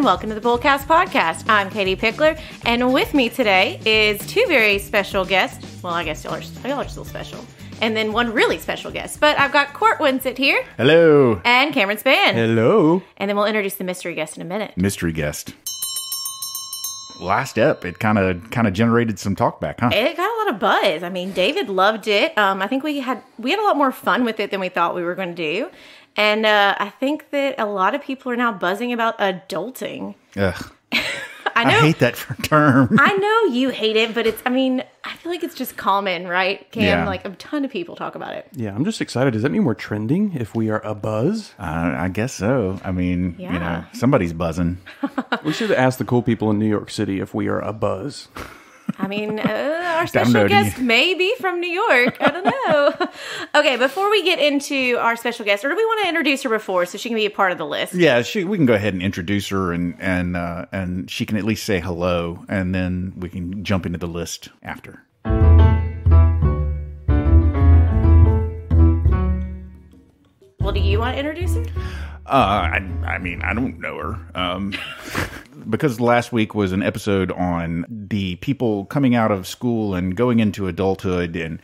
welcome to the Bullcast Podcast. I'm Katie Pickler, and with me today is two very special guests. Well, I guess y'all are still special. And then one really special guest. But I've got Court Winsett here. Hello. And Cameron Spann. Hello. And then we'll introduce the mystery guest in a minute. Mystery guest. Last ep, it kind of generated some talk back, huh? It got a lot of buzz. I mean, David loved it. I think we had a lot more fun with it than we thought we were going to do. And I think that a lot of people are now buzzing about adulting. Ugh. I hate that term. I know you hate it, but I feel like it's just common, right, Cam? Yeah. Like, a ton of people talk about it. Yeah, I'm just excited. Does that mean we're trending if we are a buzz? I guess so. I mean, Yeah. somebody's buzzing. We should ask the cool people in New York City if we are a buzz. I mean, our special guest may be from New York. I don't know. Okay, before we get into our special guest, or do we want to introduce her before so she can be a part of the list? Yeah, we can go ahead and introduce her, and she can at least say hello, and then we can jump into the list after. Well, do you want to introduce her? I mean, I don't know her. Because last week was an episode on the people coming out of school and going into adulthood and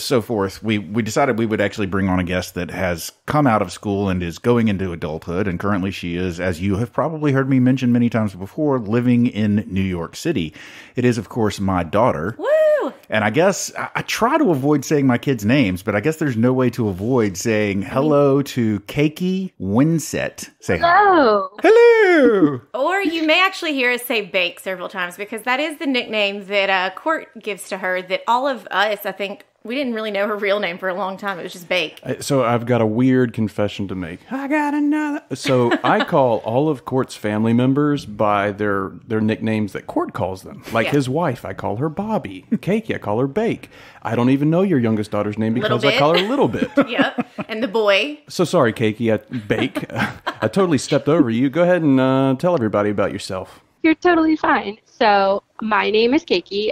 so forth, we decided we would actually bring on a guest that has come out of school and is going into adulthood. And currently she is, as you have probably heard me mention many times before, living in New York City. It is, of course, my daughter. Woo! And I guess I try to avoid saying my kids' names, but I guess there's no way to avoid saying hello to Keiki Winsett. Say hello. Hi. Hello. Or you may actually hear us say Bake several times because that is the nickname that Court gives to her that all of us, I think, we didn't really know her real name for a long time. It was just Bake. So I've got a weird confession to make. I got another. So I call all of Court's family members by their nicknames that Court calls them. Like his wife, I call her Bobby. Cakey, I call her Bake. I don't even know your youngest daughter's name because I call her Little Bit. Yep. And the boy. So sorry, Cakey. Bake. I totally stepped over you. Go ahead and tell everybody about yourself. You're totally fine. So my name is Keiki.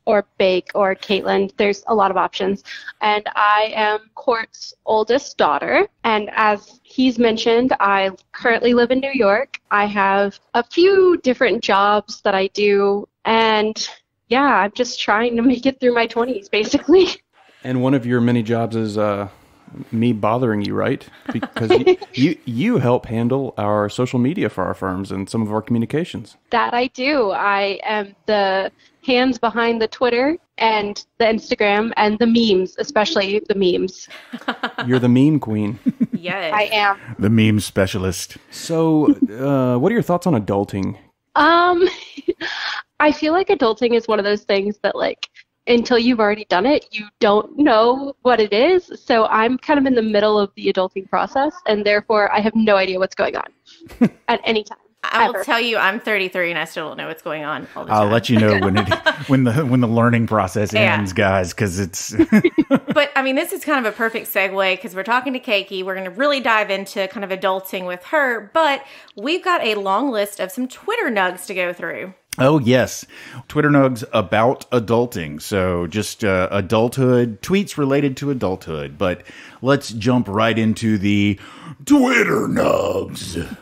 Or Bake, or Caitlin. There's a lot of options. And I am Court's oldest daughter. And as he's mentioned, I currently live in New York. I have a few different jobs that I do. And yeah, I'm just trying to make it through my 20s, basically. And one of your many jobs is me bothering you, right? Because you help handle our social media for our firms and some of our communications. That I do. I am the hands behind the Twitter and the Instagram and the memes, especially the memes. You're the meme queen. Yes. I am. The meme specialist. So, what are your thoughts on adulting? I feel like adulting is one of those things that, like, until you've already done it, you don't know what it is. So I'm kind of in the middle of the adulting process, and therefore I have no idea what's going on at any time. I will tell you, I'm 33 and I still don't know what's going on all the time. I'll let you know when the learning process ends, guys, because it's. But I mean, this is kind of a perfect segue because we're talking to Keiki. We're going to really dive into kind of adulting with her, but we've got a long list of some Twitter nugs to go through. Oh, yes. Twitter nugs about adulting. So just adulthood, tweets related to adulthood. But let's jump right into the Twitter nugs.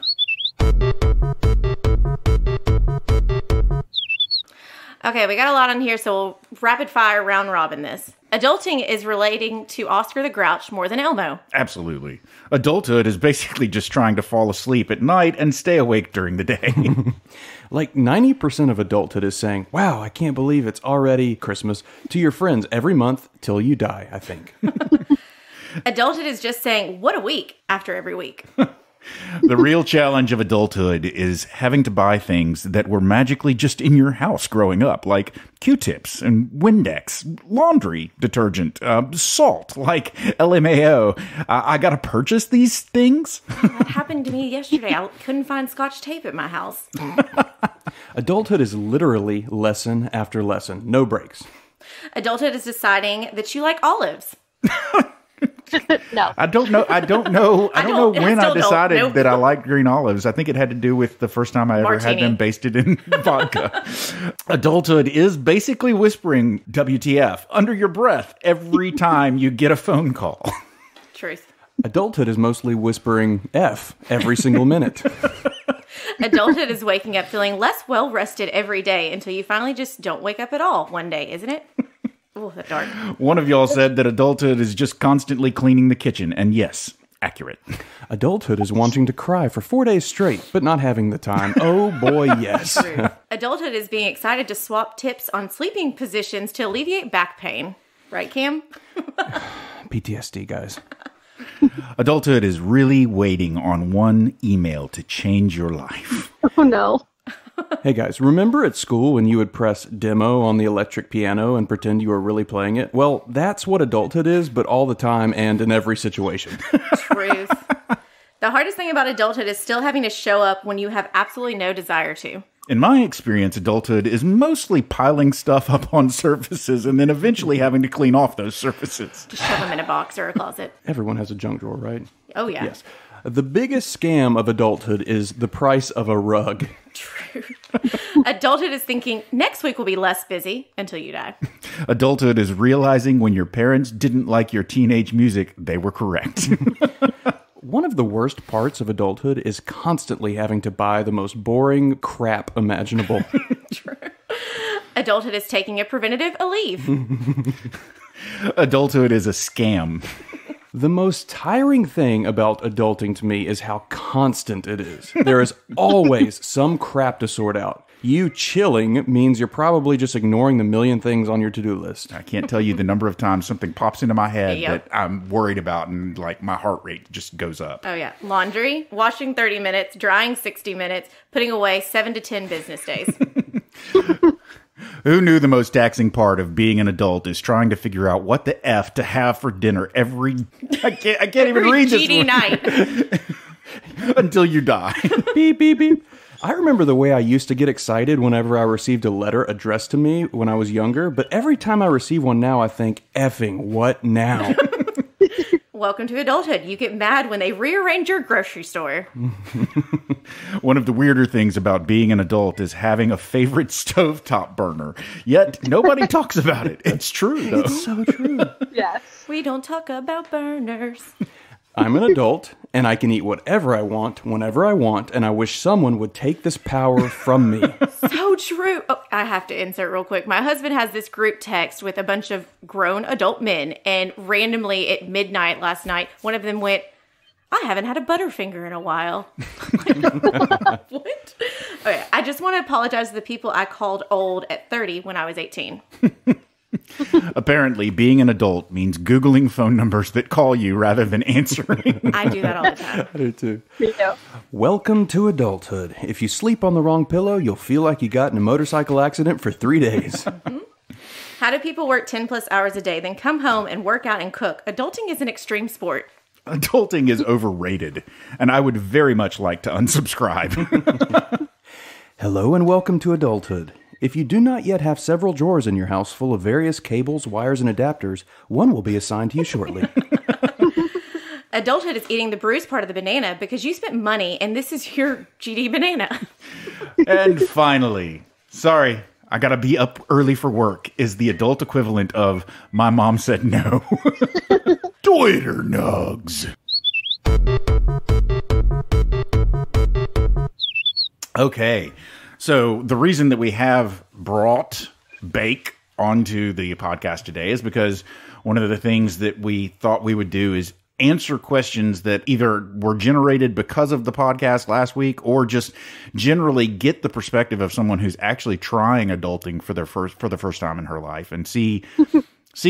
Okay, we got a lot on here, so we'll rapid fire round robin this. Adulting is relating to Oscar the Grouch more than Elmo. Absolutely. Adulthood is basically just trying to fall asleep at night and stay awake during the day. Like 90% of adulthood is saying, wow, I can't believe it's already Christmas, to your friends every month till you die, I think. Adulthood is just saying, what a week, after every week. The real challenge of adulthood is having to buy things that were magically just in your house growing up, like Q-tips and Windex, laundry detergent, salt, like LMAO. I got to purchase these things? That happened to me yesterday. I couldn't find Scotch tape at my house. Adulthood is literally lesson after lesson, no breaks. Adulthood is deciding that you like olives. No. I don't know when I decided that I liked green olives. I think it had to do with the first time I ever had them basted in vodka. Adulthood is basically whispering WTF under your breath every time you get a phone call. Truth. Adulthood is mostly whispering F every single minute. Adulthood is waking up feeling less well-rested every day until you finally just don't wake up at all one day, isn't it? Oh, that's dark. One of y'all said that adulthood is just constantly cleaning the kitchen, and yes, accurate. Adulthood is wanting to cry for 4 days straight, but not having the time. Oh boy, yes. True. Adulthood is being excited to swap tips on sleeping positions to alleviate back pain. Right, Cam? PTSD, guys. Adulthood is really waiting on one email to change your life. Oh, no. Hey guys, remember at school when you would press demo on the electric piano and pretend you were really playing it? Well, that's what adulthood is, but all the time and in every situation. Truth. The hardest thing about adulthood is still having to show up when you have absolutely no desire to. In my experience, adulthood is mostly piling stuff up on surfaces and then eventually having to clean off those surfaces. Just shove them in a box or a closet. Everyone has a junk drawer, right? Oh, yeah. Yes. The biggest scam of adulthood is the price of a rug. True. Adulthood is thinking, next week will be less busy until you die. Adulthood is realizing when your parents didn't like your teenage music, they were correct. One of the worst parts of adulthood is constantly having to buy the most boring crap imaginable. True. Adulthood is taking a preventative leave. Adulthood is a scam. The most tiring thing about adulting to me is how constant it is. There is always some crap to sort out. You chilling means you're probably just ignoring the million things on your to-do list. I can't tell you the number of times something pops into my head Yep. that I'm worried about and like my heart rate just goes up. Oh, yeah. Laundry, washing 30 minutes, drying 60 minutes, putting away 7 to 10 business days. Who knew the most taxing part of being an adult is trying to figure out what the F to have for dinner I can't even read this GD one. night. Until you die. Beep, beep, beep. I remember the way I used to get excited whenever I received a letter addressed to me when I was younger, but every time I receive one now, I think, effing, what now? Welcome to adulthood. You get mad when they rearrange your grocery store. One of the weirder things about being an adult is having a favorite stovetop burner. Yet nobody talks about it. It's true, though. It's so true. Yes. We don't talk about burners. I'm an adult, and I can eat whatever I want, whenever I want, and I wish someone would take this power from me. So true. Oh, I have to insert real quick. My husband has this group text with a bunch of grown adult men, and randomly at midnight last night, one of them went, I haven't had a Butterfinger in a while. What? Okay, I just want to apologize to the people I called old at 30 when I was 18. Apparently, being an adult means Googling phone numbers that call you rather than answering. I do that all the time. I do too. Yeah. Welcome to adulthood. If you sleep on the wrong pillow, you'll feel like you got in a motorcycle accident for 3 days. How do people work 10 plus hours a day, then come home and work out and cook? Adulting is an extreme sport. Adulting is overrated, and I would very much like to unsubscribe. Hello and welcome to adulthood. If you do not yet have several drawers in your house full of various cables, wires, and adapters, one will be assigned to you shortly. Adulthood is eating the bruised part of the banana because you spent money and this is your GD banana. And finally, sorry, I gotta be up early for work is the adult equivalent of my mom said no. Twitter nugs. Okay, so the reason that we have brought Bake onto the podcast today is because one of the things that we thought we would do is answer questions that either were generated because of the podcast last week or just generally get the perspective of someone who's actually trying adulting for the first time in her life and see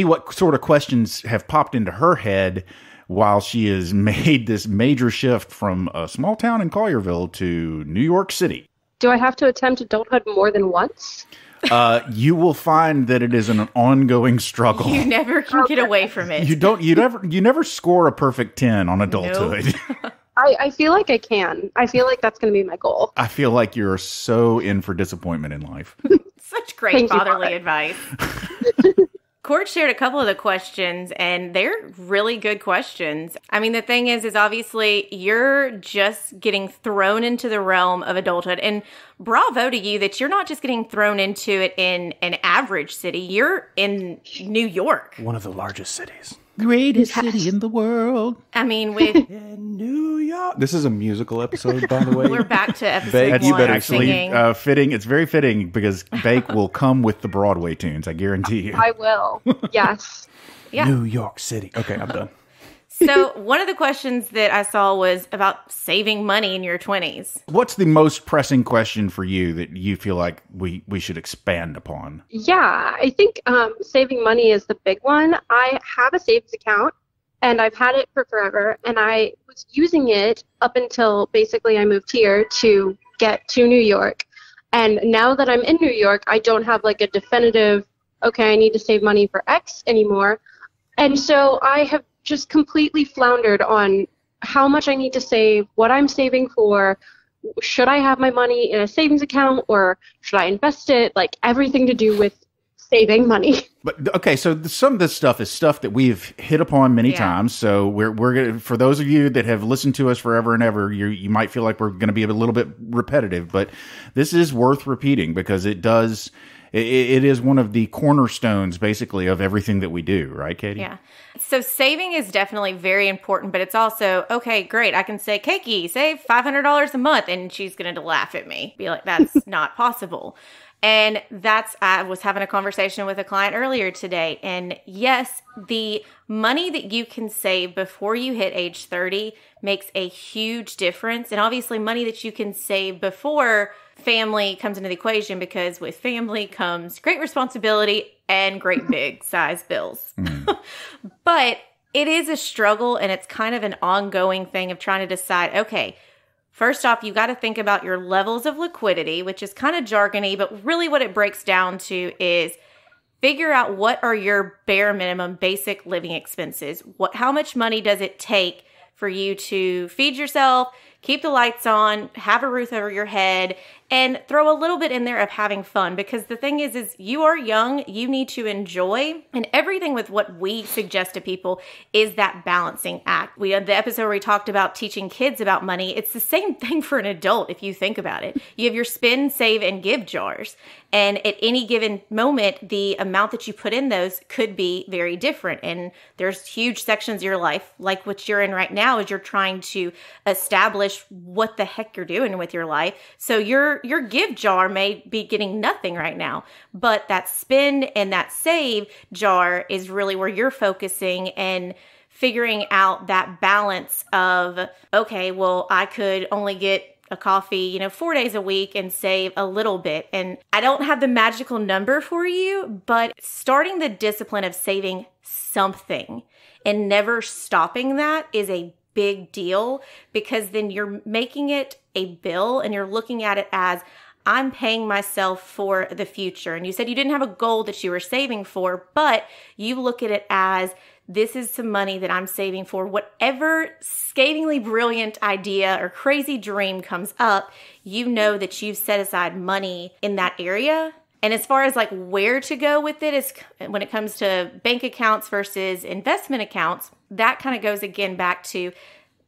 what sort of questions have popped into her head while she has made this major shift from a small town in Collierville to New York City. Do I have to attempt adulthood more than once? You will find that it is an ongoing struggle. You never can get away from it. You never score a perfect 10 on adulthood. Nope. I feel like I can. I feel like that's going to be my goal. I feel like you're so in for disappointment in life. Such great Thank you, fatherly Father. advice. Court shared a couple of the questions, and they're really good questions. I mean, the thing is obviously you're just getting thrown into the realm of adulthood. And bravo to you that you're not just getting thrown into it in an average city. You're in New York. One of the largest cities. Greatest city in the world. I mean, with In New York. This is a musical episode, by the way. we're back to episode Bake, one. you better Actually, singing. fitting. It's very fitting because Bake will come with the Broadway tunes. I guarantee you. I will. Yes. Yeah. New York City. Okay, I'm done. So one of the questions that I saw was about saving money in your 20s. What's the most pressing question for you that you feel like we should expand upon? Yeah, I think saving money is the big one. I have a savings account, and I've had it for forever, and I was using it up until basically I moved here to get to New York. And now that I'm in New York, I don't have like a definitive, okay, I need to save money for X anymore. And so I have just completely floundered on how much I need to save, what I'm saving for, should I have my money in a savings account or should I invest it, like everything to do with saving money. But okay, so some of this stuff is stuff that we've hit upon many times. So we're gonna, for those of you that have listened to us forever and ever, you might feel like we're going to be a little bit repetitive, but this is worth repeating because it does. It is one of the cornerstones, basically, of everything that we do, right, Katie? Yeah. So saving is definitely very important, but it's also, okay, great. I can say, Keiki, save $500 a month, and she's going to laugh at me. Be like, that's not possible. And I was having a conversation with a client earlier today. And yes, the money that you can save before you hit age 30 makes a huge difference. And obviously money that you can save before family comes into the equation, because with family comes great responsibility and great big size bills. But it is a struggle, and it's kind of an ongoing thing of trying to decide, okay, first off, you got to think about your levels of liquidity, which is kind of jargony, but really what it breaks down to is figure out what are your bare minimum basic living expenses. How much money does it take for you to feed yourself, keep the lights on, have a roof over your head, and throw a little bit in there of having fun. Because the thing is you are young, you need to enjoy, and everything with what we suggest to people is that balancing act. We had the episode where we talked about teaching kids about money. It's the same thing for an adult if you think about it. You have your spend, save, and give jars. And at any given moment, the amount that you put in those could be very different. And there's huge sections of your life, like what you're in right now, as you're trying to establish what the heck you're doing with your life. So your give jar may be getting nothing right now, but that spend and that save jar is really where you're focusing and figuring out that balance of, okay, well, I could only get a coffee, 4 days a week and save a little bit. And I don't have the magical number for you, but starting the discipline of saving something and never stopping that is a big deal, because then you're making it a bill and you're looking at it as, I'm paying myself for the future. And you said you didn't have a goal that you were saving for, but you look at it as, this is some money that I'm saving for whatever scathingly brilliant idea or crazy dream comes up. You know that you've set aside money in that area. And as far as like where to go with it is when it comes to bank accounts versus investment accounts, that kind of goes again back to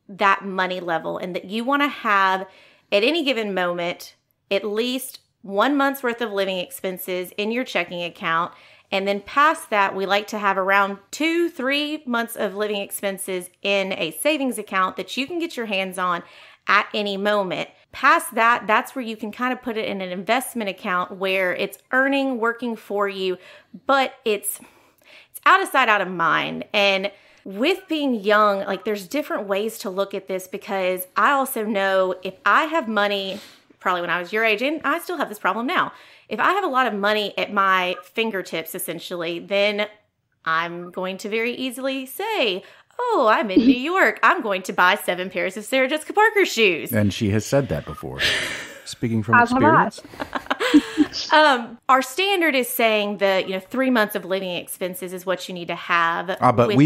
that money level, and that you want to have at any given moment at least 1 month's worth of living expenses in your checking account. And then past that, we like to have around 2-3 months of living expenses in a savings account that you can get your hands on at any moment. Past that, that's where you can kind of put it in an investment account where it's earning, working for you, but it's out of sight, out of mind. And with being young, like there's different ways to look at this, because I also know if I have money, probably when I was your age, and I still have this problem now, if I have a lot of money at my fingertips, essentially, then I'm going to very easily say, oh, I'm in New York, I'm going to buy 7 pairs of Sarah Jessica Parker shoes. And she has said that before. Speaking from experience. Our standard is saying that 3 months of living expenses is what you need to have. But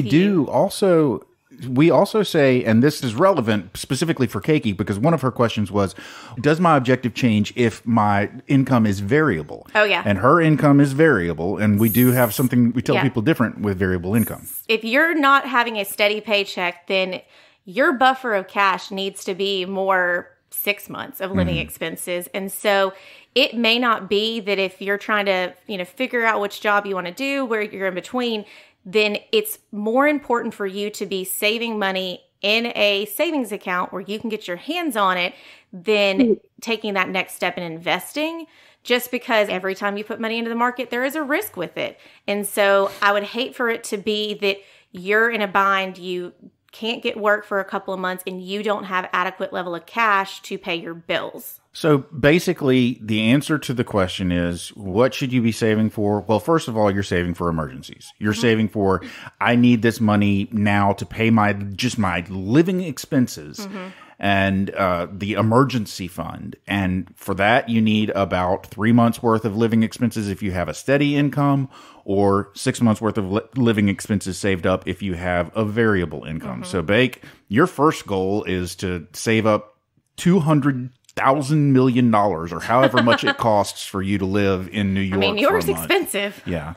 we also say, and this is relevant specifically for Keiki, because one of her questions was, does my objective change if my income is variable? Oh, yeah. And her income is variable, and we do have something we tell people different with variable income. If you're not having a steady paycheck, then your buffer of cash needs to be more 6 months of living expenses. And so it may not be that if you're trying to, figure out which job you want to do, where you're in between, then it's more important for you to be saving money in a savings account where you can get your hands on it than taking that next step in investing, just because every time you put money into the market, there is a risk with it. And so I would hate for it to be that you're in a bind, you can't get work for a couple of months, and you don't have adequate level of cash to pay your bills. So basically, the answer to the question is, what should you be saving for? Well, first of all, you're saving for emergencies. You're saving for, I need this money now to pay my living expenses. And the emergency fund. And for that, you need about 3 months worth of living expenses if you have a steady income, or 6 months worth of living expenses saved up if you have a variable income. So, Bake, your first goal is to save up $200,000 million, or however much it costs for you to live in New York. I mean, New York's for a month. expensive. Yeah.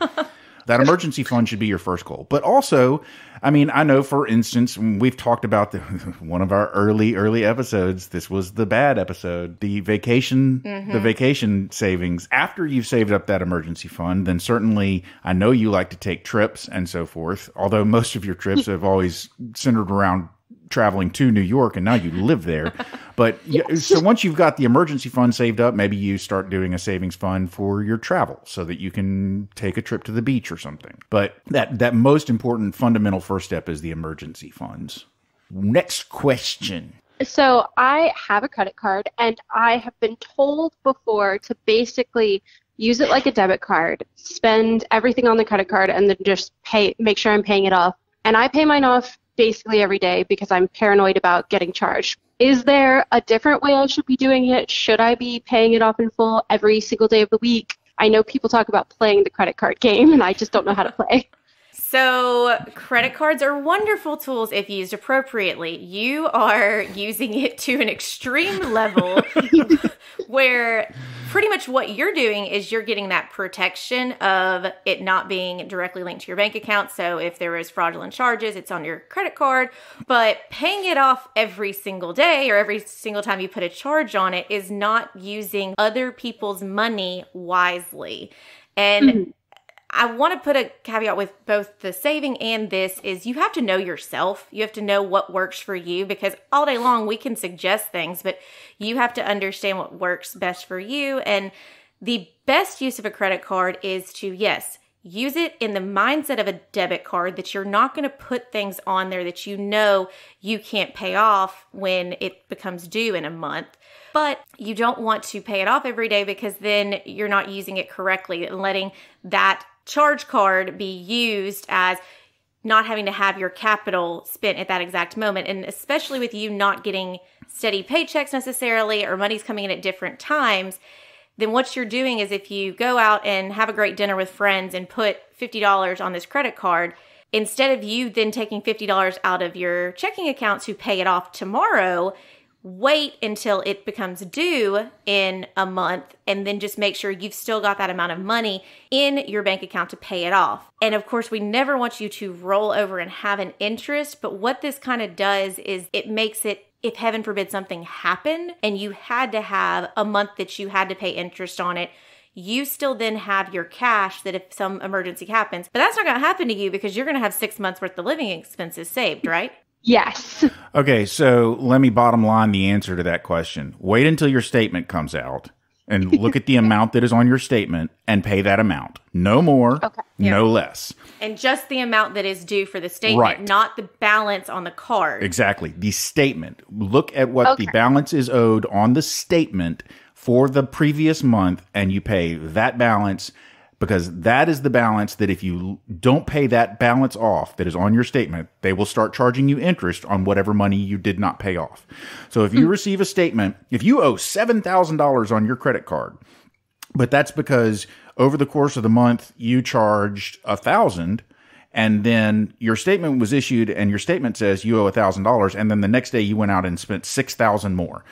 That emergency fund should be your first goal. But also, I mean, I know, for instance, we've talked about one of our early episodes. This was the bad episode, the vacation savings. After you've saved up that emergency fund, then certainly I know you like to take trips and so forth, although most of your trips have always centered around traveling to New York, and now you live there. But so once you've got the emergency fund saved up, maybe you start doing a savings fund for your travel so that you can take a trip to the beach or something. But that most important fundamental first step is the emergency funds. Next question. So I have a credit card, and I have been told before to basically use it like a debit card, spend everything on the credit card, and then just make sure I'm paying it off. And I pay mine off basically every day because I'm paranoid about getting charged. Is there a different way I should be doing it? Should I be paying it off in full every single day of the week? I know people talk about playing the credit card game, and I just don't know how to play. So credit cards are wonderful tools if used appropriately. You are using it to an extreme level where pretty much what you're doing is you're getting that protection of it not being directly linked to your bank account. So if there is fraudulent charges, it's on your credit card. But paying it off every single day or every single time you put a charge on it is not using other people's money wisely. And I want to put a caveat with both the saving and this is you have to know yourself. You have to know what works for you, because all day long we can suggest things, but you have to understand what works best for you. And the best use of a credit card is to, yes, use it in the mindset of a debit card, that you're not going to put things on there that you know you can't pay off when it becomes due in a month. But you don't want to pay it off every day, because then you're not using it correctly and letting that charge card be used as not having to have your capital spent at that exact moment. And especially with you not getting steady paychecks necessarily, or money's coming in at different times, then what you're doing is if you go out and have a great dinner with friends and put $50 on this credit card, instead of you then taking $50 out of your checking account to pay it off tomorrow, wait until it becomes due in a month, and then just make sure you've still got that amount of money in your bank account to pay it off. And of course, we never want you to roll over and have an interest, but what this kind of does is it makes it, if heaven forbid something happened and you had to have a month that you had to pay interest on it, you still then have your cash that if some emergency happens. But that's not going to happen to you because you're going to have 6 months worth of living expenses saved, right? Yes. Okay, so let me bottom line the answer to that question. Wait until your statement comes out and look at the amount that is on your statement and pay that amount. No more, no less. And just the amount that is due for the statement, right, not the balance on the card. Exactly. The statement. Look at what the balance is owed on the statement for the previous month, and you pay that balance, because that is the balance that if you don't pay that balance off that is on your statement, they will start charging you interest on whatever money you did not pay off. So if you receive a statement, if you owe $7,000 on your credit card, but that's because over the course of the month you charged $1,000, and then your statement was issued and your statement says you owe $1,000, and then the next day you went out and spent $6,000 more.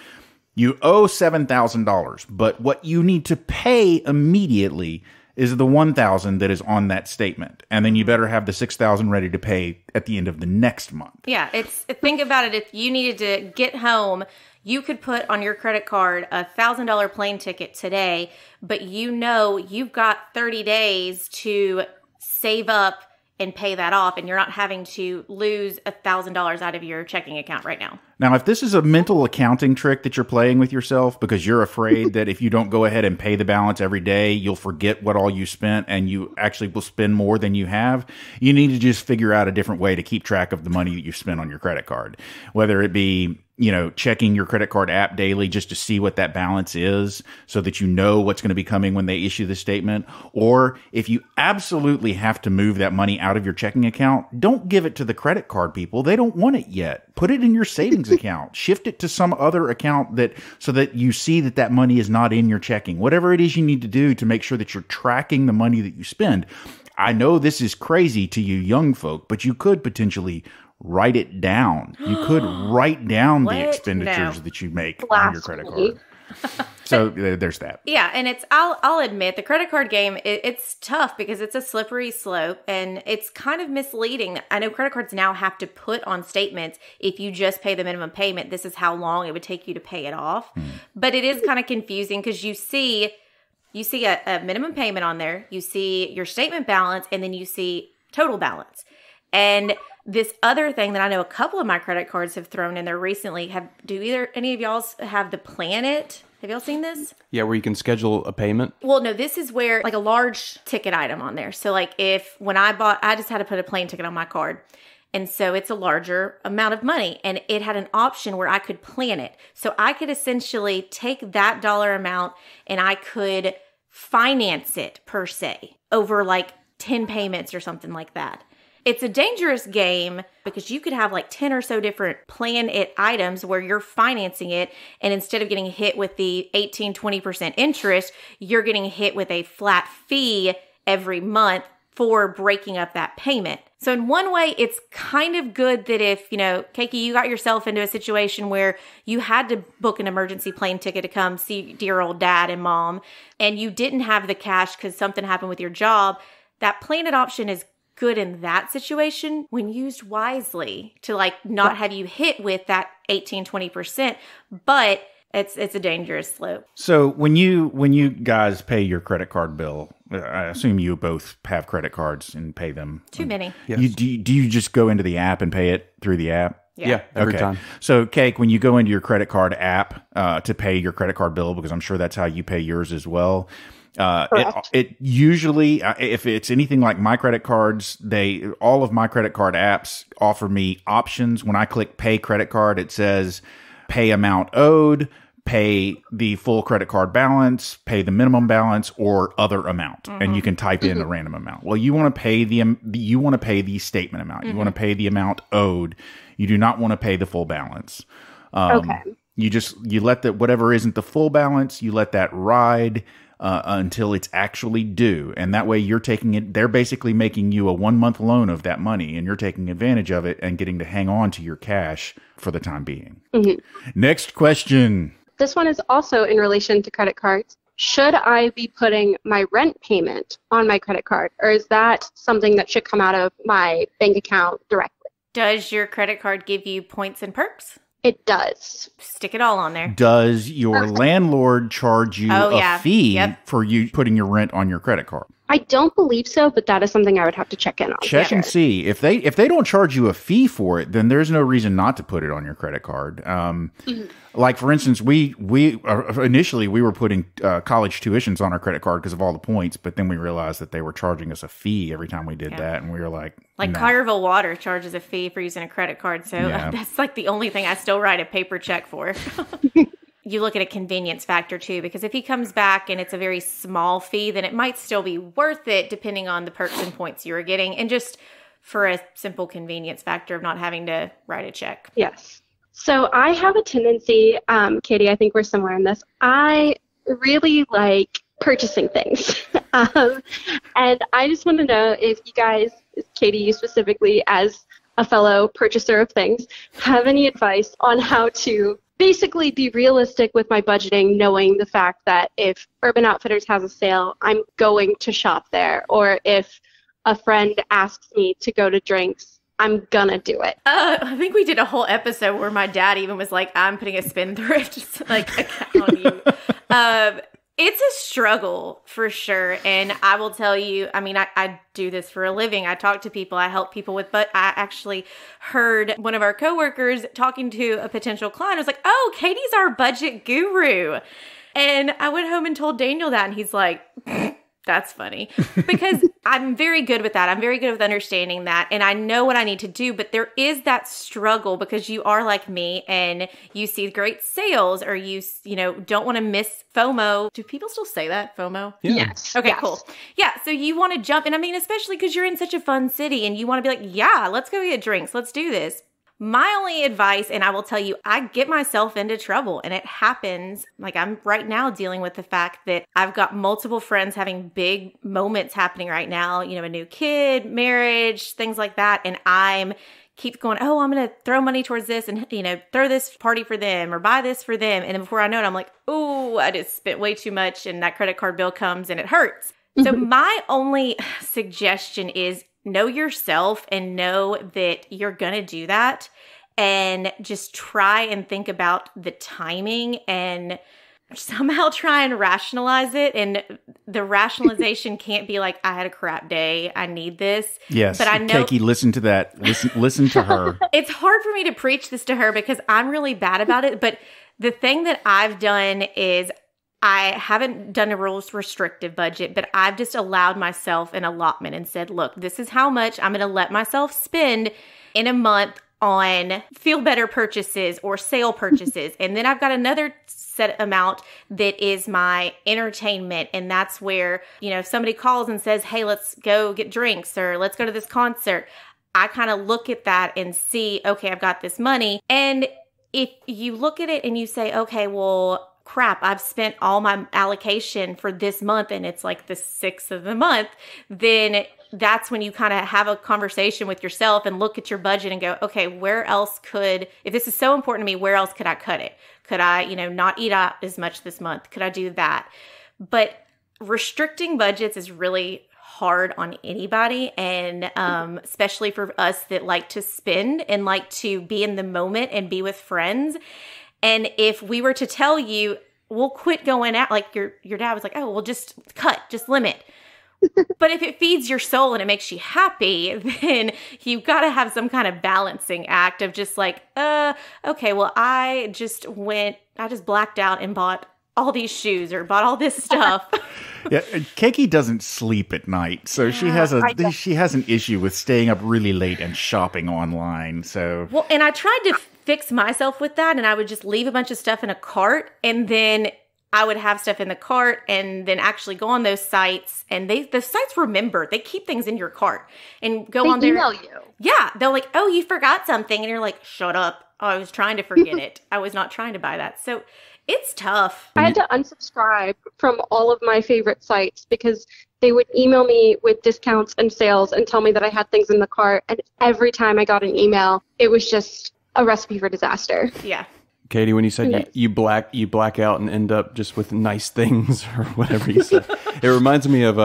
You owe $7,000, but what you need to pay immediately is the $1,000 that is on that statement. And then you better have the $6,000 ready to pay at the end of the next month. Yeah, think about it. If you needed to get home, you could put on your credit card a $1,000 plane ticket today, but you know you've got 30 days to save up and pay that off, and you're not having to lose $1,000 out of your checking account right now. Now, if this is a mental accounting trick that you're playing with yourself because you're afraid that if you don't go ahead and pay the balance every day, you'll forget what all you spent and you actually will spend more than you have, you need to just figure out a different way to keep track of the money that you spent on your credit card. Whether it be, checking your credit card app daily just to see what that balance is so that you know what's going to be coming when they issue the statement. Or if you absolutely have to move that money out of your checking account, don't give it to the credit card people. They don't want it yet. Put it in your savings account. Shift it to some other account so that you see that money is not in your checking. Whatever it is you need to do to make sure that you're tracking the money that you spend. I know this is crazy to you young folk, but you could potentially write it down. You could write down the expenditures that you make on your credit card. So there's that. Yeah, and I'll admit the credit card game, it's tough because it's a slippery slope and it's kind of misleading. I know credit cards now have to put on statements, if you just pay the minimum payment, this is how long it would take you to pay it off. But it is kind of confusing because you see a minimum payment on there, you see your statement balance, and then you see total balance. And this other thing that I know a couple of my credit cards have thrown in there recently, do any of y'all have the Planet? Have y'all seen this? Yeah, where you can schedule a payment. Well, no, this is where like a large ticket item on there. So like when I just had to put a plane ticket on my card. And so it's a larger amount of money, and it had an option where I could plan it. So I could essentially take that dollar amount and I could finance it per se over like 10 payments or something like that. It's a dangerous game because you could have like 10 or so different plan it items where you're financing it. And instead of getting hit with the 18-20% interest, you're getting hit with a flat fee every month for breaking up that payment. So in one way, it's kind of good that if, Keiki, you got yourself into a situation where you had to book an emergency plane ticket to come see dear old dad and mom, and you didn't have the cash because something happened with your job, that plan it option is good in that situation when used wisely to like not have you hit with that 18-20%, but it's a dangerous slope. So when you guys pay your credit card bill, I assume you both have credit cards and pay them. Too many. Yes. Do you just go into the app and pay it through the app? Yeah, every time. So, Cake, when you go into your credit card app to pay your credit card bill, because I'm sure that's how you pay yours as well, it usually, if it's anything like my credit cards, all of my credit card apps offer me options. When I click pay credit card, it says pay amount owed, pay the full credit card balance, pay the minimum balance, or other amount. And you can type in a random amount. Well, you want to pay the statement amount. You want to pay the amount owed. You do not want to pay the full balance. Okay. You let whatever isn't the full balance, you let that ride until it's actually due. And that way they're basically making you a 1-month loan of that money, and you're taking advantage of it and getting to hang on to your cash for the time being. Next question. This one is also in relation to credit cards. Should I be putting my rent payment on my credit card, or is that something that should come out of my bank account directly? Does your credit card give you points and perks? It does. Stick it all on there. Does your landlord charge you a fee for you putting your rent on your credit card? I don't believe so, but that is something I would have to check in on. Check and see. If they don't charge you a fee for it, then there's no reason not to put it on your credit card. Like, for instance, we initially we were putting college tuitions on our credit card because of all the points, but then we realized that they were charging us a fee every time we did that, and we were like, no. Collierville Water charges a fee for using a credit card, so that's like the only thing I still write a paper check for. You look at a convenience factor too, because if he comes back and it's a very small fee, then it might still be worth it depending on the perks and points you were getting, and just for a simple convenience factor of not having to write a check. Yes. So I have a tendency, Katie, I think we're similar in this. I really like purchasing things. And I just want to know if you guys, Katie, you specifically as a fellow purchaser of things, have any advice on how to basically be realistic with my budgeting, knowing the fact that if Urban Outfitters has a sale, I'm going to shop there. Or if a friend asks me to go to drinks, I'm gonna do it. I think we did a whole episode where my dad even was like, I'm putting a spendthrift account on you. It's a struggle for sure. And I will tell you, I mean, I do this for a living. I talk to people, I help people with, but I actually heard one of our coworkers talking to a potential client. I was like, oh, Katie's our budget guru. And I went home and told Daniel that, and he's like, that's funny, because I'm very good with that. I'm very good with understanding that. And I know what I need to do, but there is that struggle because you are like me and you see great sales, or you don't want to miss FOMO. Do people still say that? FOMO? Yeah. Yes. Okay, Yes. cool. Yeah. So you want to jump. And I mean, especially because you're in such a fun city and you want to be like, yeah, let's go get drinks. Let's do this. My only advice, and I will tell you, I get myself into trouble, and it happens. Like, I'm right now dealing with the fact that I've got multiple friends having big moments happening right now, a new kid, marriage, things like that. And I'm keep going, oh, I'm going to throw money towards this and, throw this party for them or buy this for them. And then before I know it, I'm like, oh, I just spent way too much, and that credit card bill comes and it hurts. So my only suggestion is know yourself and know that you're going to do that, and just try and think about the timing and somehow try and rationalize it. And the rationalization can't be like, I had a crap day, I need this. Yes. But I know, Keiki, listen to that. Listen to her. it's hard for me to preach this to her because I'm really bad about it. But the thing that I've done is I haven't done a rules restrictive budget, but I've just allowed myself an allotment and said, look, this is how much I'm going to let myself spend in a month on feel better purchases or sale purchases. And then I've got another set amount that is my entertainment. And that's where, if somebody calls and says, hey, let's go get drinks or let's go to this concert, I kind of look at that and see, okay, I've got this money. And if you look at it and you say, okay, well, crap, I've spent all my allocation for this month and it's like the 6th of the month, then that's when you kind of have a conversation with yourself and look at your budget and go, okay, where else if this is so important to me, where else could I cut it? Could I, not eat out as much this month? Could I do that? But restricting budgets is really hard on anybody, and especially for us that like to spend and like to be in the moment and be with friends. And if we were to tell you, we'll quit going out, like your dad was like, oh, well, just cut, just limit. But if it feeds your soul and it makes you happy, then you've got to have some kind of balancing act of just like, okay, well, I just blacked out and bought all these shoes or bought all this stuff. Yeah, Keiki doesn't sleep at night, so she has an issue with staying up really late and shopping online. So well, and I tried to fix myself with that, and I would just leave a bunch of stuff in a cart, and then I would have stuff in the cart and then actually go on those sites, and the sites remember. They keep things in your cart and go on there. They email you. Yeah, they're like, oh, you forgot something, and you're like, shut up. Oh, I was trying to forget it. I was not trying to buy that. So it's tough. I had to unsubscribe from all of my favorite sites because they would email me with discounts and sales and tell me that I had things in the cart. And every time I got an email, it was just a recipe for disaster. Yeah. Katie, when you said you black out and end up just with nice things or whatever you said, it reminds me of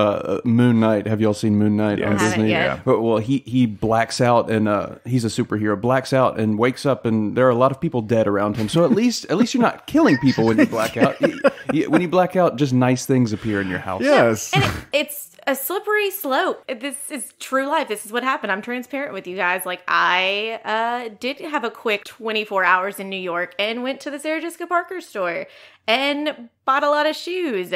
Moon Knight. Have y'all seen Moon Knight on Disney? Yeah. Well, he blacks out and he's a superhero. Blacks out and wakes up and there are a lot of people dead around him. So at least you're not killing people when you black out. When you black out, just nice things appear in your house. Yes, and it's a slippery slope. This is true life. This is what happened. I'm transparent with you guys. Like, I did have a quick 24 hours in New York and went to the Sarah Jessica Parker store and bought a lot of shoes,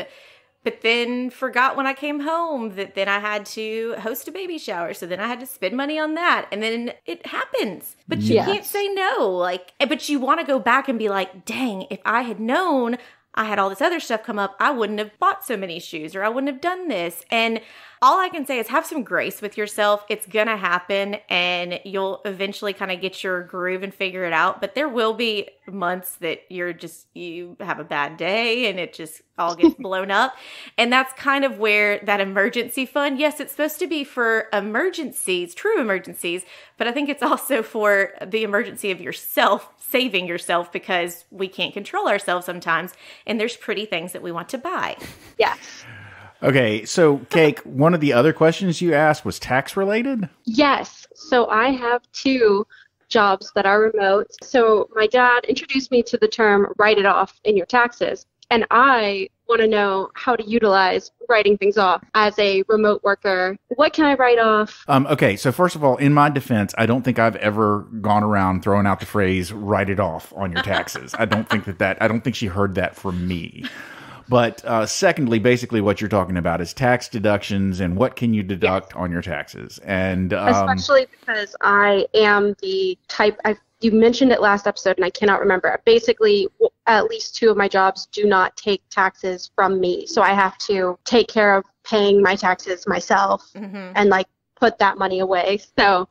but then forgot when I came home that then I had to host a baby shower. So then I had to spend money on that. And then it happens, but you can't say no. But you want to go back and be like, dang, if I had known I had all this other stuff come up, I wouldn't have bought so many shoes, or I wouldn't have done this. And all I can say is have some grace with yourself. It's going to happen, and you'll eventually kind of get your groove and figure it out. But there will be months that you have a bad day and it just all gets blown up. And that's kind of where that emergency fund, yes, it's supposed to be for emergencies, true emergencies, but I think it's also for the emergency of yourself, saving yourself, because we can't control ourselves sometimes. And there's pretty things that we want to buy. Yes. Okay, so Cake, one of the other questions you asked was tax related? Yes. So I have 2 jobs that are remote. So my dad introduced me to the term write it off in your taxes. and I want to know how to utilize writing things off as a remote worker. What can I write off? Okay, so first of all, in my defense, I don't think I've ever gone around throwing out the phrase "write it off" on your taxes. I don't think I don't think she heard that from me. But secondly, basically what you're talking about is tax deductions and what can you deduct on your taxes. And especially because I am the type, you mentioned it last episode and I cannot remember. Basically, at least 2 of my jobs do not take taxes from me. So I have to take care of paying my taxes myself and like put that money away. So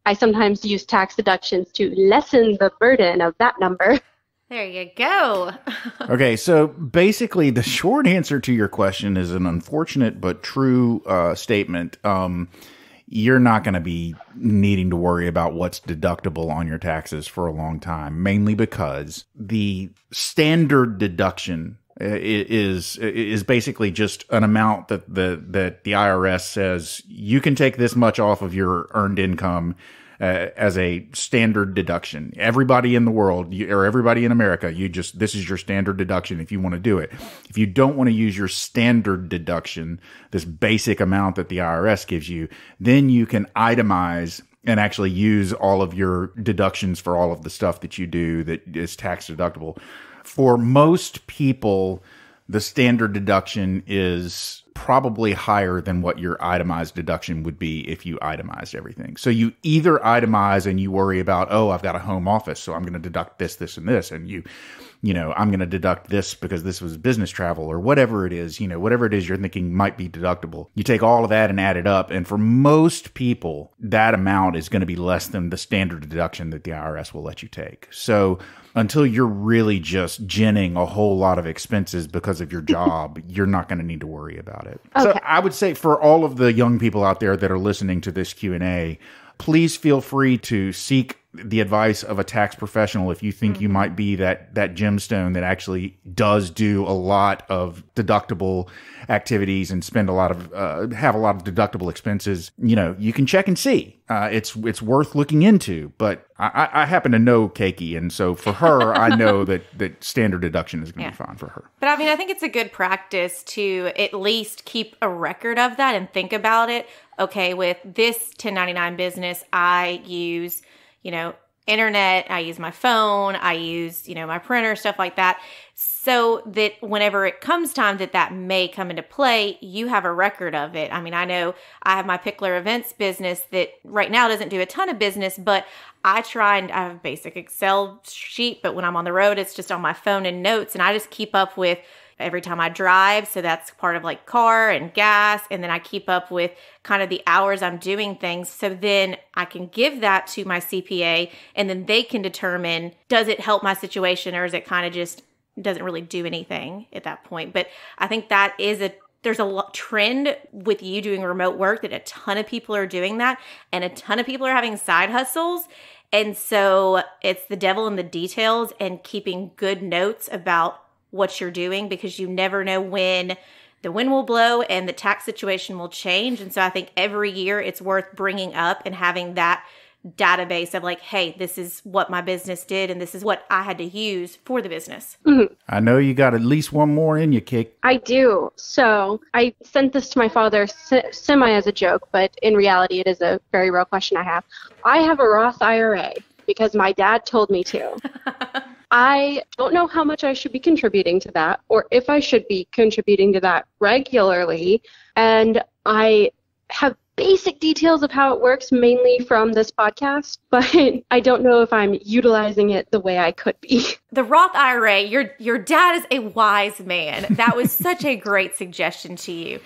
I sometimes use tax deductions to lessen the burden of that number. There you go. Okay, so basically the short answer to your question is an unfortunate but true statement. You're not going to be needing to worry about what's deductible on your taxes for a long time, mainly because the standard deduction is basically just an amount that the IRS says you can take this much off of your earned income as a standard deduction. Everybody in the world or everybody in America, this is your standard deduction if you want to do it. If you don't want to use your standard deduction, this basic amount that the IRS gives you, then you can itemize and actually use all of your deductions for all of the stuff that you do that is tax deductible. For most people, the standard deduction is probably higher than what your itemized deduction would be if you itemized everything. So you either itemize and you worry about, oh, I've got a home office, so I'm going to deduct this, this, and this. And I'm going to deduct this because this was business travel or whatever it is, whatever it is you're thinking might be deductible. You take all of that and add it up. And for most people, that amount is going to be less than the standard deduction that the IRS will let you take. So until you're really just ginning a whole lot of expenses because of your job, you're not going to need to worry about it. Okay. So I would say for all of the young people out there that are listening to this Q&A, please feel free to seek the advice of a tax professional if you think you might be that gemstone that actually does do a lot of deductible activities and spend a lot of have a lot of deductible expenses. You can check and see. It's worth looking into. But I happen to know Keiki, and so for her, I know that standard deduction is going to be fine for her. But I think it's a good practice to at least keep a record of that and think about it. Okay, with this 1099 business, I use internet, I use my phone, I use, my printer, stuff like that. So that whenever it comes time that may come into play, you have a record of it. I know I have my Pickler events business that right now doesn't do a ton of business, but I have a basic Excel sheet, but when I'm on the road, it's just on my phone and notes. And I just keep up with every time I drive. So that's part of like car and gas. And then I keep up with kind of the hours I'm doing things. So then I can give that to my CPA and then they can determine, does it help my situation or is it kind of just doesn't really do anything at that point? But I think that is there's a trend with you doing remote work that a ton of people are doing that and a ton of people are having side hustles. And so it's the devil in the details and keeping good notes about what you're doing because you never know when the wind will blow and the tax situation will change. And so I think every year it's worth bringing up and having that database of like, hey, this is what my business did and this is what I had to use for the business. Mm-hmm. I know you got at least one more in you, Kick. I do. So I sent this to my father semi as a joke, but in reality it is a very real question I have. I have a Roth IRA because my dad told me to. I don't know how much I should be contributing to that or if I should be contributing to that regularly. And I have basic details of how it works mainly from this podcast, but I don't know if I'm utilizing it the way I could be. The Roth IRA, your dad is a wise man. That was such a great suggestion to you.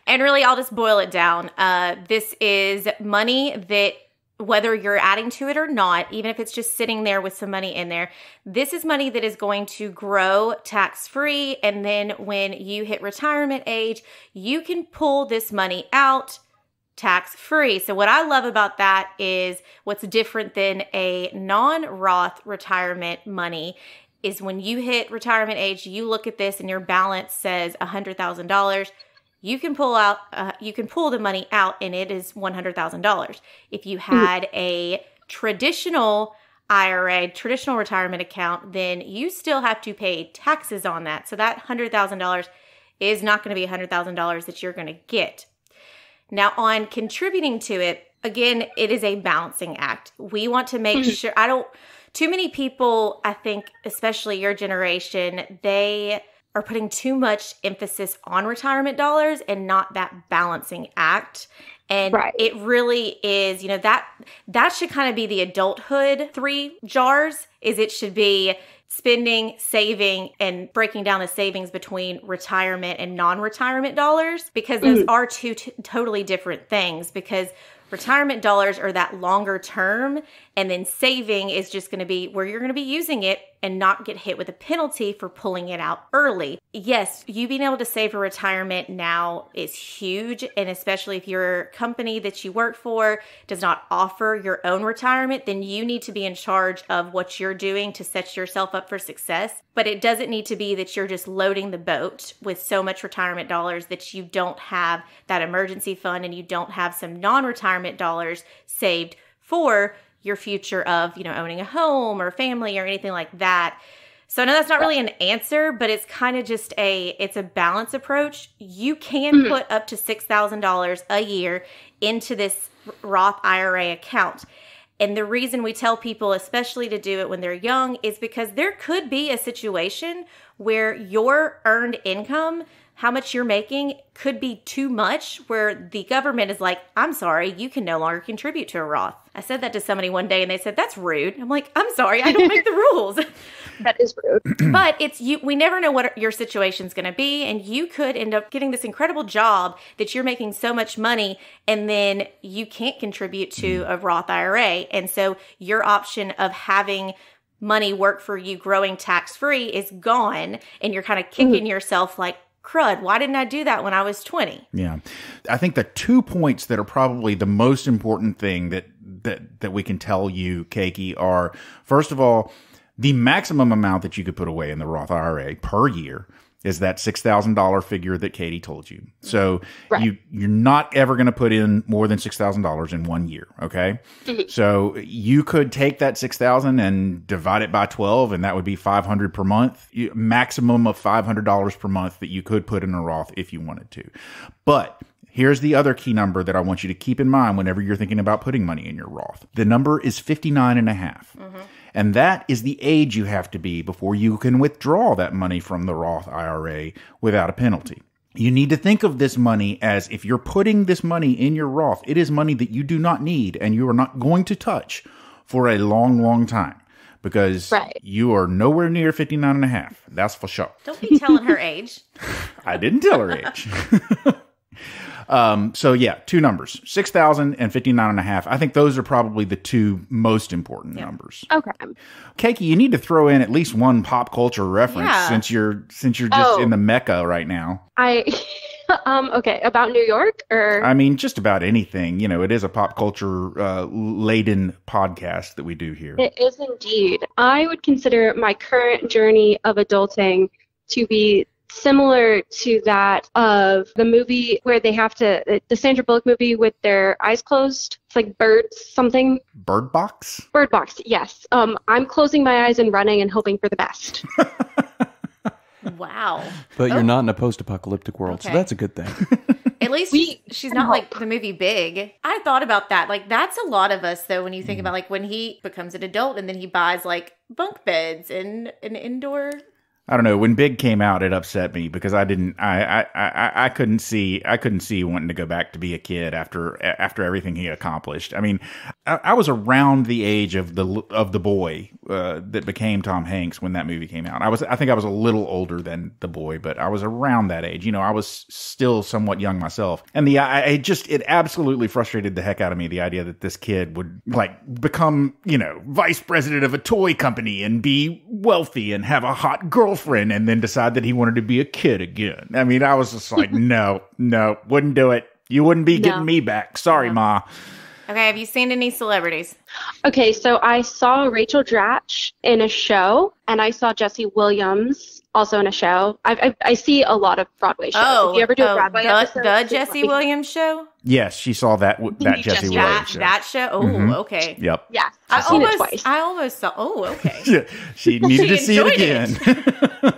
And really, I'll just boil it down. This is money that whether you're adding to it or not, even if it's just sitting there with some money in there, this is money that is going to grow tax-free. And then when you hit retirement age, you can pull this money out tax-free. So what I love about that is what's different than a non-Roth retirement money is when you hit retirement age, you look at this and your balance says $100,000. You can pull the money out and it is $100,000. If you had a traditional IRA, traditional retirement account, then you still have to pay taxes on that. So that $100,000 is not going to be $100,000 that you're going to get. Now, on contributing to it, again, it is a balancing act. We want to make sure, too many people, I think, especially your generation, they are putting too much emphasis on retirement dollars and not that balancing act. And it really is, that should kind of be the adulthood 3 jars, is it should be spending, saving, and breaking down the savings between retirement and non-retirement dollars, because those are two totally different things, because retirement dollars are that longer term, and then saving is just going to be where you're going to be using it and not get hit with a penalty for pulling it out early. Yes, you being able to save for retirement now is huge, and especially if your company that you work for does not offer your own retirement, then you need to be in charge of what you're doing to set yourself up for success. But it doesn't need to be that you're just loading the boat with so much retirement dollars that you don't have that emergency fund and you don't have some non-retirement dollars saved for your future of, owning a home or family or anything like that. So I know that's not really an answer, but it's kind of just it's a balance approach. You can put up to $6,000 a year into this Roth IRA account. And the reason we tell people, especially to do it when they're young, is because there could be a situation where your earned income, how much you're making, could be too much, where the government is like, I'm sorry, you can no longer contribute to a Roth. I said that to somebody one day and they said, that's rude. I'm like, I'm sorry, I don't make the rules. That is rude. But it's you. We never know what your situation's going to be, and you could end up getting this incredible job that you're making so much money, and then you can't contribute to a Roth IRA. And so your option of having money work for you growing tax-free is gone, and you're kind of kicking yourself like, crud, why didn't I do that when I was 20? Yeah. I think the 2 points that are probably the most important thing that we can tell you, Keiki, are, first of all, the maximum amount that you could put away in the Roth IRA per year is that $6,000 figure that Katie told you. So you're not ever going to put in more than $6,000 in 1 year. Okay. So you could take that $6,000 and divide it by 12, and that would be $500 per month, maximum of $500 per month that you could put in a Roth if you wanted to. But here's the other key number that I want you to keep in mind whenever you're thinking about putting money in your Roth. The number is 59 and a half. And that is the age you have to be before you can withdraw that money from the Roth IRA without a penalty. You need to think of this money as, if you're putting this money in your Roth, it is money that you do not need and you are not going to touch for a long, long time, because you are nowhere near 59 and a half. That's for sure. Don't be telling her age. I didn't tell her age. So yeah, 2 numbers, 6,000 and 59 and a half. I think those are probably the 2 most important numbers. Okay. Keiki, you need to throw in at least one pop culture reference since you're just in the Mecca right now. Okay, about New York, or? I mean, just about anything. It is a pop culture laden podcast that we do here. It is indeed. I would consider my current journey of adulting to be similar to that of the movie where they have to, the Sandra Bullock movie with their eyes closed. It's like Birds something. Bird Box? Bird Box, yes. I'm closing my eyes and running and hoping for the best. Wow. But you're not in a post-apocalyptic world, so that's a good thing. At least she's not like the movie Big. I thought about that. Like, that's a lot of us, though, when you think about, like, when he becomes an adult and then he buys, like, bunk beds and an indoor... I don't know. When Big came out, it upset me because I couldn't see wanting to go back to be a kid after everything he accomplished. I mean, I was around the age of the boy that became Tom Hanks when that movie came out. I think I was a little older than the boy, but I was around that age. I was still somewhat young myself, and it absolutely frustrated the heck out of me, the idea that this kid would become vice president of a toy company and be wealthy and have a hot girlfriend and then decide that he wanted to be a kid again. I mean, I was just like, no, wouldn't do it. You wouldn't be getting me back. Sorry, Ma. Okay, have you seen any celebrities? Okay, so I saw Rachel Dratch in a show, and I saw Jesse Williams also in a show. I see a lot of Broadway shows. If you ever do a Broadway episode, the Jesse Williams show? Yes, she saw that You Jesse just- Williams show. That show? Oh, okay. Yep. Yeah, I've seen it twice. I almost saw. Oh, okay. Yeah, she needed to see it enjoyed again.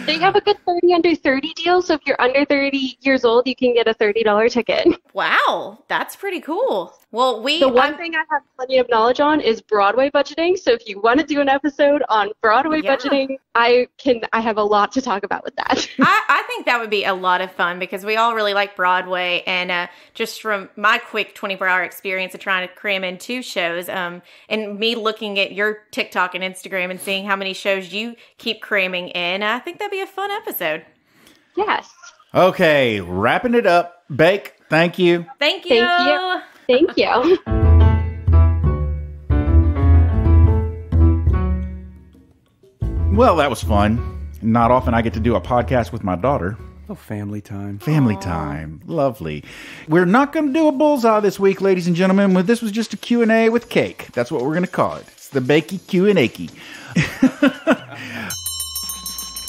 They have a good 30 under 30 deal, so if you're under 30 years old, you can get a $30 ticket. Wow, that's pretty cool. Well, The one thing I have plenty of knowledge on is Broadway budgeting. So if you want to do an episode on Broadway Yeah. budgeting, I have a lot to talk about with that. I think that would be a lot of fun because we all really like Broadway. And just from my quick 24-hour experience of trying to cram in 2 shows, and me looking at your TikTok and Instagram and seeing how many shows you keep cramming in, I think that'd be a fun episode. Yes. Okay, wrapping it up. Bake, thank you. Thank you. Thank you. Thank you. Well, that was fun. Not often I get to do a podcast with my daughter. Oh, family time. Family time. Lovely. We're not going to do a bullseye this week, ladies and gentlemen. This was just a Q&A with cake. That's what we're going to call it. It's the Bakey Q&A.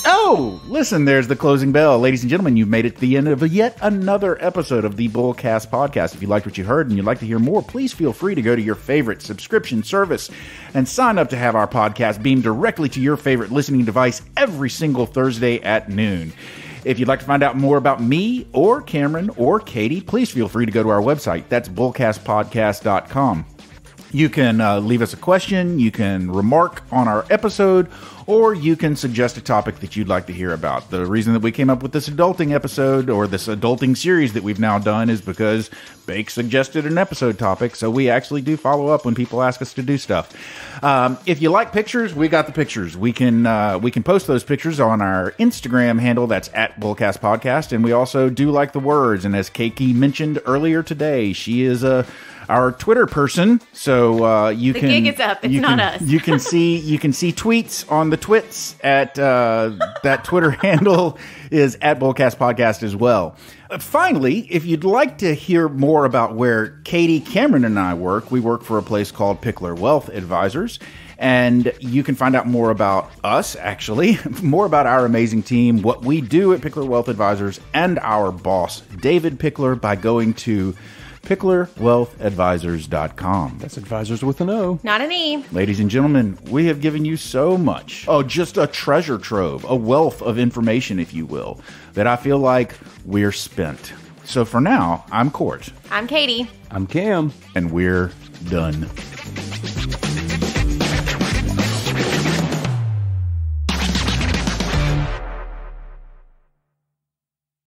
Oh, listen, there's the closing bell. Ladies and gentlemen, you've made it to the end of yet another episode of the Bullcast Podcast. If you liked what you heard and you'd like to hear more, please feel free to go to your favorite subscription service and sign up to have our podcast beamed directly to your favorite listening device every single Thursday at noon. If you'd like to find out more about me or Cameron or Katie, please feel free to go to our website. That's bullcastpodcast.com. You can leave us a question, you can remark on our episode, or you can suggest a topic that you'd like to hear about. The reason that we came up with this adulting episode, or this adulting series that we've now done, is because Bake suggested an episode topic, so we actually do follow up when people ask us to do stuff. If you like pictures, we got the pictures. We can post those pictures on our Instagram handle, that's at Bullcast Podcast, and we also do like the words, and as Keiki mentioned earlier today, she is our Twitter person, so you can. The gig is up. It's not us. You can see tweets on the twits at that Twitter handle is at Bullcast Podcast as well. Finally, if you'd like to hear more about where Katie, Cameron, and I work, we work for a place called Pickler Wealth Advisors. And you can find out more about us, actually, more about our amazing team, what we do at Pickler Wealth Advisors, and our boss, David Pickler, by going to picklerwealthadvisors.com. That's advisors with an O. Not an E. Ladies and gentlemen, we have given you so much. Oh, just a treasure trove, a wealth of information, if you will, that I feel like we're spent. So for now, I'm Court. I'm Katie. I'm Cam. And we're done.